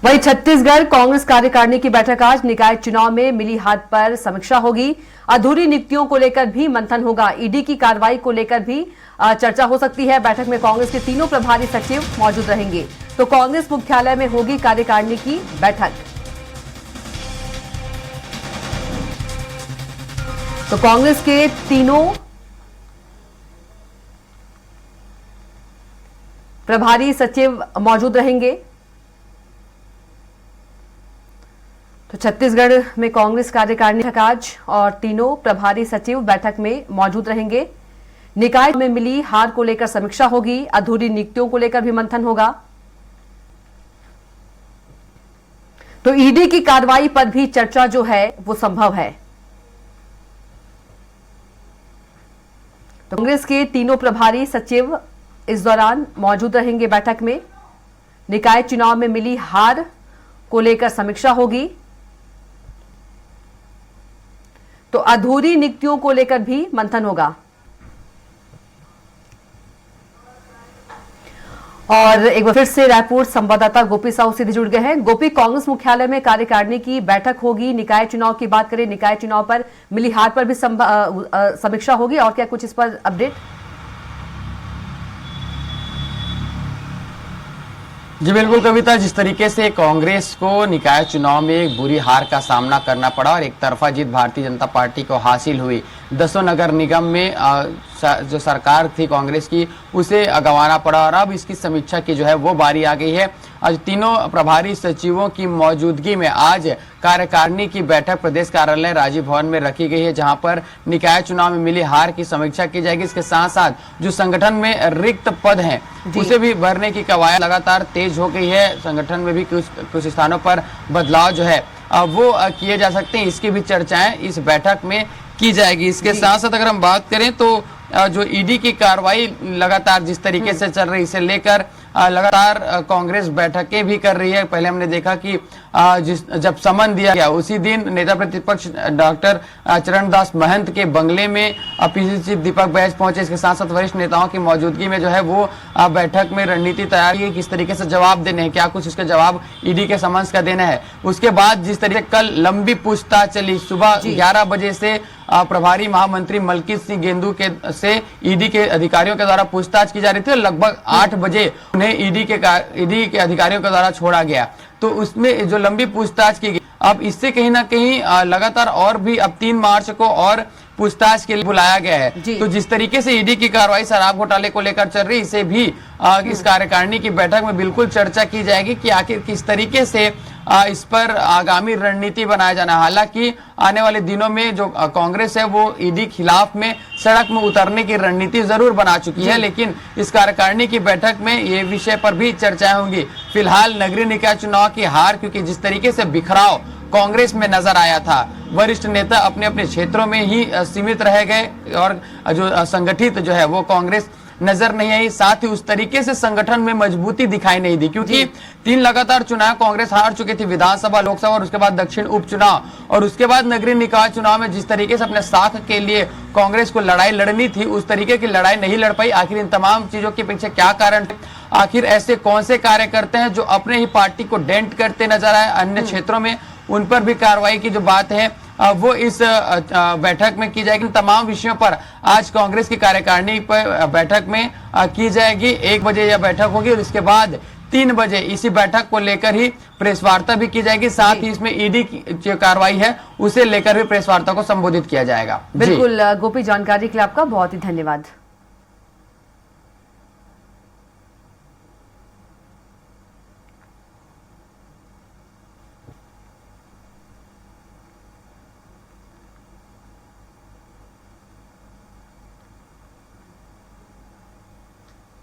वहीं छत्तीसगढ़ कांग्रेस कार्यकारिणी की बैठक आज। निकाय चुनाव में मिली हार पर समीक्षा होगी। अधूरी नियुक्तियों को लेकर भी मंथन होगा। ईडी की कार्रवाई को लेकर भी चर्चा हो सकती है। बैठक में कांग्रेस के तीनों प्रभारी सचिव मौजूद रहेंगे। तो कांग्रेस मुख्यालय में होगी कार्यकारिणी की बैठक। तो कांग्रेस के तीनों प्रभारी सचिव मौजूद रहेंगे। तो छत्तीसगढ़ में कांग्रेस कार्यकारिणी बैठक आज और तीनों प्रभारी सचिव बैठक में मौजूद रहेंगे। निकाय में मिली हार को लेकर समीक्षा होगी। अधूरी नियुक्तियों को लेकर भी मंथन होगा। तो ईडी की कार्रवाई पर भी चर्चा जो है वो संभव है। तो कांग्रेस के तीनों प्रभारी सचिव इस दौरान मौजूद रहेंगे बैठक में। निकाय चुनाव में मिली हार को लेकर समीक्षा होगी। तो अधूरी नियुक्तियों को लेकर भी मंथन होगा। और एक बार फिर से रायपुर संवाददाता गोपी साहू सीधे जुड़ गए हैं। गोपी, कांग्रेस मुख्यालय में कार्यकारिणी की बैठक होगी। निकाय चुनाव की बात करें, निकाय चुनाव पर मिली हार पर भी समीक्षा होगी। और क्या कुछ इस पर अपडेट? जी बिल्कुल कविता, जिस तरीके से कांग्रेस को निकाय चुनाव में एक बुरी हार का सामना करना पड़ा और एक तरफा जीत भारतीय जनता पार्टी को हासिल हुई, 10 नगर निगम में जो सरकार थी कांग्रेस की उसे गंवाना पड़ा और अब इसकी समीक्षा की जो है वो बारी आ गई है। आज तीनों प्रभारी सचिवों की मौजूदगी में आज कार्यकारिणी की बैठक प्रदेश कार्यालय राजीव भवन में रखी गई है, जहां पर निकाय चुनाव में मिली हार की समीक्षा की जाएगी। इसके साथ साथ जो संगठन में रिक्त पद हैं उसे भी भरने की कवायद लगातार तेज हो गई है। संगठन में भी कुछ स्थानों पर बदलाव जो है वो किए जा सकते हैं। इसकी भी चर्चाएं इस बैठक में की जाएगी। इसके साथ साथ अगर हम बात करें तो जो ईडी की कार्रवाई लगातार जिस तरीके से चल रही, इसे लेकर लगातार कांग्रेस बैठकें भी कर रही है। पहले हमने देखा कि जब समन दिया गया उसी दिन नेता प्रतिपक्ष डॉक्टर चरणदास महंत के बंगले में पीसीसी चीफ दीपक बैज पहुंचे। इसके साथ साथ वरिष्ठ नेताओं की मौजूदगी में जो है वो बैठक में रणनीति तैयार की, किस तरीके से जवाब देने हैं, क्या कुछ इसका जवाब ईडी के समन्स का देना है। उसके बाद जिस तरीके कल लंबी पूछताछ चली, सुबह 11 बजे से प्रभारी महामंत्री मलकीत सिंह गेंदू से ईडी के अधिकारियों के द्वारा पूछताछ की जा रही थी और लगभग 8 बजे उन्हें ईडी के अधिकारियों के द्वारा छोड़ा गया। तो उसमें जो लंबी पूछताछ की गई, अब इससे कहीं ना कहीं लगातार और भी अब 3 मार्च को और पूछताछ के लिए बुलाया गया है। तो जिस तरीके से ईडी की कार्रवाई शराब घोटाले को लेकर चल रही, इसे भी इस कार्यकारिणी की बैठक में बिल्कुल चर्चा की जाएगी कि आखिर किस तरीके से इस पर आगामी रणनीति बनाया जाना। हालांकि आने वाले दिनों में जो कांग्रेस है वो ईडी खिलाफ में सड़क में उतरने की रणनीति जरूर बना चुकी है, लेकिन इस कार्यकारिणी की बैठक में ये विषय पर भी चर्चाएं होंगी। फिलहाल नगरीय निकाय चुनाव की हार, क्योंकि जिस तरीके से बिखराव कांग्रेस में नजर आया था, वरिष्ठ नेता अपने अपने क्षेत्रों में ही सीमित रह गए और जो संगठित जो है वो कांग्रेस नजर नहीं आई। साथ ही उस तरीके से संगठन में मजबूती दिखाई नहीं दी, क्योंकि 3 लगातार चुनाव कांग्रेस हार चुकी थी, विधानसभा, लोकसभा और उसके बाद दक्षिण उपचुनाव, और उसके बाद नगरीय निकाय चुनाव में जिस तरीके से अपने साख के लिए कांग्रेस को लड़ाई लड़नी थी, उस तरीके की लड़ाई नहीं लड़ पाई। आखिर इन तमाम चीजों के पीछे क्या कारण थे? आखिर ऐसे कौन से कार्यकर्ते हैं जो अपने ही पार्टी को डेंट करते नजर आए अन्य क्षेत्रों में, उन पर भी कार्रवाई की जो बात है वो इस बैठक में की जाएगी। तमाम विषयों पर आज कांग्रेस की कार्यकारिणी पर बैठक में की जाएगी। 1 बजे यह बैठक होगी और इसके बाद 3 बजे इसी बैठक को लेकर ही प्रेस वार्ता भी की जाएगी। साथ ही इसमें ईडी की जो कार्रवाई है उसे लेकर भी प्रेस वार्ता को संबोधित किया जाएगा। बिल्कुल गोपी, जानकारी के लिए आपका बहुत ही धन्यवाद।